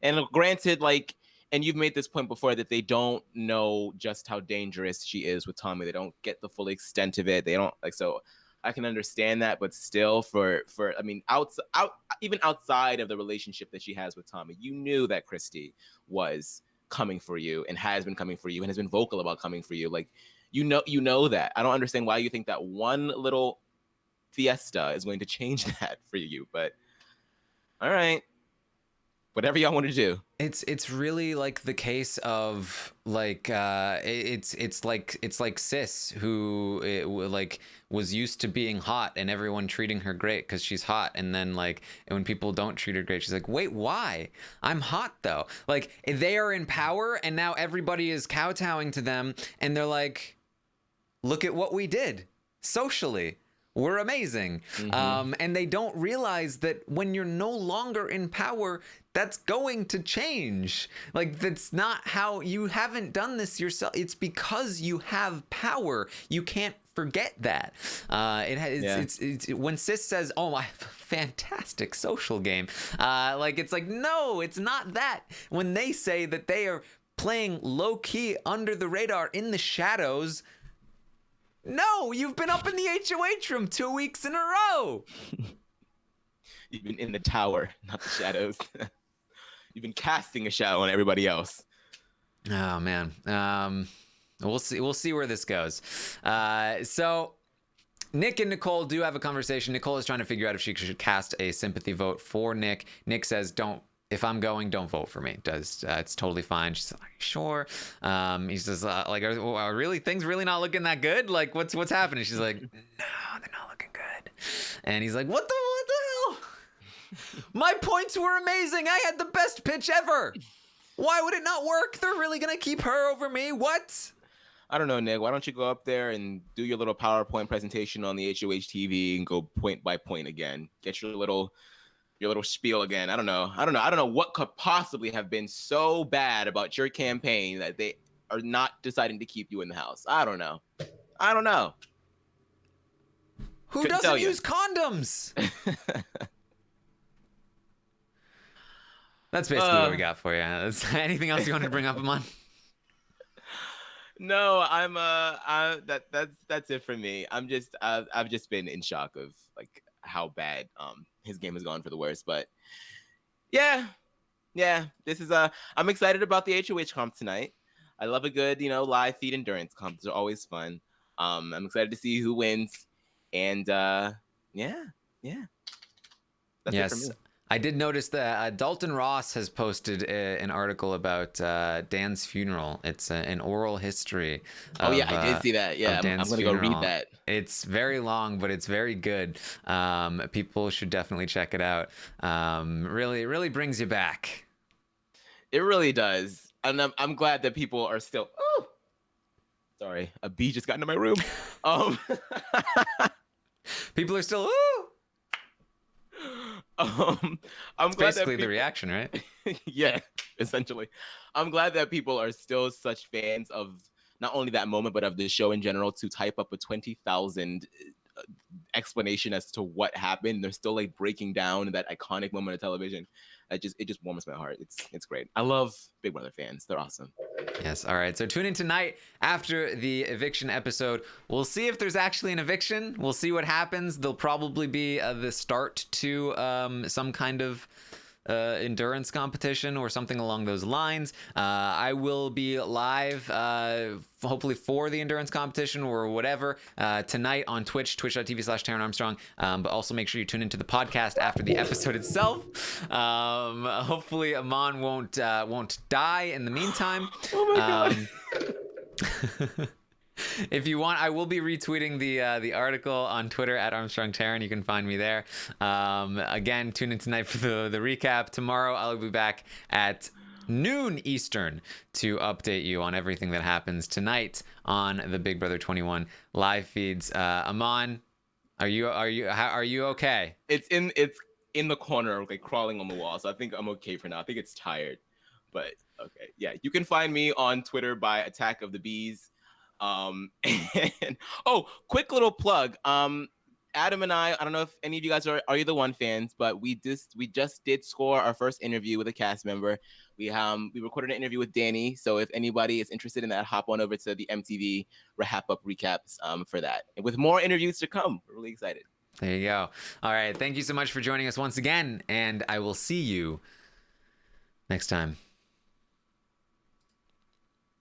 And granted, like, and you've made this point before that they don't know just how dangerous she is with Tommy. They don't get the full extent of it. They don't like so. I can understand that, but still, I mean, even outside of the relationship that she has with Tommy, you knew that Christie was coming for you and has been coming for you and has been vocal about coming for you. Like, you know that. I don't understand why you think that one little fiesta is going to change that for you, but all right. Whatever y'all want to do. It's really like the case of like it's like Sis who like was used to being hot and everyone treating her great because she's hot, and then like and when people don't treat her great, she's like, wait, why? I'm hot though. Like they are in power and now everybody is kowtowing to them and they're like, look at what we did socially. We're amazing. And they don't realize that when you're no longer in power, that's going to change. Like, that's not how you haven't done this yourself. It's because you have power. You can't forget that. It's when Sis says, oh, I have a fantastic social game. It's like, no, it's not that. When they say that they are playing low key under the radar in the shadows, no, you've been up in the HOH room 2 weeks in a row. You've been in the tower, not the shadows. You've been casting a shadow on everybody else. Oh man, we'll see. We'll see where this goes. So Nick and Nicole do have a conversation. Nicole is trying to figure out if she should cast a sympathy vote for Nick. Nick says, "Don't. If I'm going, don't vote for me." It's totally fine. She's like, sure. He says, are really things really not looking that good? Like, what's happening? She's like, no, they're not looking good. And he's like, what the hell? My points were amazing. I had the best pitch ever. Why would it not work? They're really gonna keep her over me. What? I don't know, Nick. Why don't you go up there and do your little PowerPoint presentation on the HOH TV and go point by point again? Get your little spiel again. I don't know what could possibly have been so bad about your campaign that they are not deciding to keep you in the house. I don't know. Who doesn't use condoms? That's basically what we got for you. Anything else you want to bring up, Amon? No, that's it for me. I've just been in shock of like how bad his game has gone for the worst. But yeah, this is I'm excited about the HOH comp tonight. I love a good live feed endurance comps. They're always fun. I'm excited to see who wins, and yeah, that's it for me. I did notice that Dalton Ross has posted an article about Dan's funeral. It's an oral history. I did see that. Yeah, I'm going to go read that. It's very long, but it's very good. People should definitely check it out. Really brings you back. It really does. And I'm glad that people are still... Oh! Sorry, a bee just got into my room. People are still... Ooh! I'm glad basically the reaction, right? Yeah, essentially. I'm glad that people are still such fans of not only that moment, but of the show in general to type up a 20,000 explanation as to what happened. They're still like breaking down that iconic moment of television. It just warms my heart. It's great. I love Big Brother fans. They're awesome. Yes. All right. So tune in tonight after the eviction episode. We'll see if there's actually an eviction. We'll see what happens. There'll probably be the start to some kind of endurance competition or something along those lines. I will be live, hopefully for the endurance competition or whatever, tonight on Twitch, twitch.tv/Taran Armstrong. But also make sure you tune into the podcast after the episode itself. Hopefully Amon won't die in the meantime. Oh my god. If you want, I will be retweeting the article on Twitter at Armstrong Taran. You can find me there. Again, tune in tonight for the recap. Tomorrow, I'll be back at noon Eastern to update you on everything that happens tonight on the Big Brother 21 live feeds. Amon, are you okay? It's in the corner, like crawling on the wall. So I think I'm okay for now. I think it's tired, but okay. Yeah, you can find me on Twitter by Attack of the Bees. And quick little plug. Adam and I don't know if any of you guys are you the One fans, but we just did score our first interview with a cast member. We recorded an interview with Danny, so if anybody is interested in that, hop on over to the MTV RHAP Up recaps for that. And with more interviews to come, we're really excited. There you go. All right, thank you so much for joining us once again, and I will see you next time.